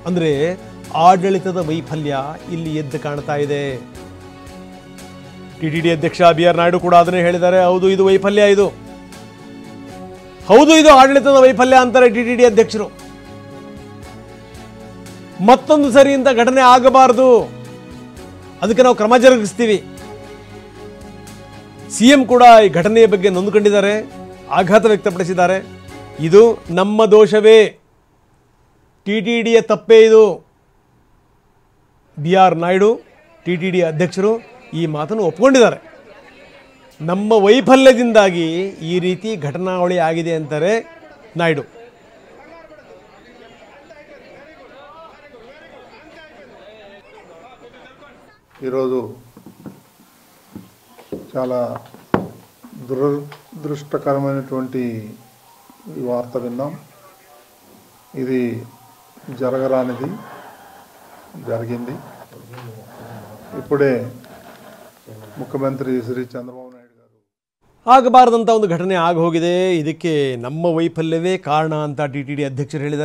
ಅಂದರೆ ಆಡಳಿತದ ವೈಫಲ್ಯ ಇಲ್ಲಿ ಎದ್ದು ಕಾಣ್ತಾ ಇದೆ. ಟಿಟಿಡಿ ಅಧ್ಯಕ್ಷ BR ನಾಯ್ಡು ಕೂಡ ಅದನ್ನೇ ಹೇಳಿದ್ದಾರೆ. ಹೌದು, ಇದು ವೈಫಲ್ಯ, ಇದು ಹೌದು, ಇದು ಆಡಳಿತದ ವೈಫಲ್ಯ ಅಂತಾರೆ ಟಿಟಿಡಿ ಅಧ್ಯಕ್ಷರು. ಮತ್ತೊಂದು ಸರಿ ಇಂಥ ಘಟನೆ ಆಗಬಾರದು, ಅದಕ್ಕೆ ನಾವು ಕ್ರಮ ಜರುಗಿಸ್ತೀವಿ. CM ಕೂಡ ಈ ಘಟನೆಯ ಬಗ್ಗೆ ನೊಂದುಕೊಂಡಿದ್ದಾರೆ, ಆಘಾತ ವ್ಯಕ್ತಪಡಿಸಿದ್ದಾರೆ. ಇದು ನಮ್ಮ ದೋಷವೇ, ಟಿಟಿಡಿಯ ತಪ್ಪೇ ಇದು. BR ನಾಯ್ಡು ಟಿಟಿಡಿ ಅಧ್ಯಕ್ಷರು ಈ ಮಾತನ್ನು ಒಪ್ಪಿಕೊಂಡಿದ್ದಾರೆ. ನಮ್ಮ ವೈಫಲ್ಯದಿಂದಾಗಿ ಈ ರೀತಿ ಘಟನಾವಳಿ ಆಗಿದೆ ಅಂತಾರೆ ನಾಯ್ಡು. ఈరోజు చాలా దురదృష్టకరమైనటువంటి ఈ వార్త విన్నాం. ఇది జరగరానిది జరిగింది. ఇప్పుడే ಮುಖ್ಯಮಂತ್ರಿ ಶ್ರೀ ಚಂದ್ರಬಾಬು ನಾಯ್ಡು garu ಆಗಬಾರದಂತ ಒಂದು ಘಟನೆ ಆಗಿ ಹೋಗಿದೆ, ಇದಕ್ಕೆ ನಮ್ಮ ವೈಫಲ್ಯವೇ ಕಾರಣ ಅಂತ ಟಿಟಿಡಿ ಅಧ್ಯಕ್ಷರು ಹೇಳಿದ್ದಾರೆ.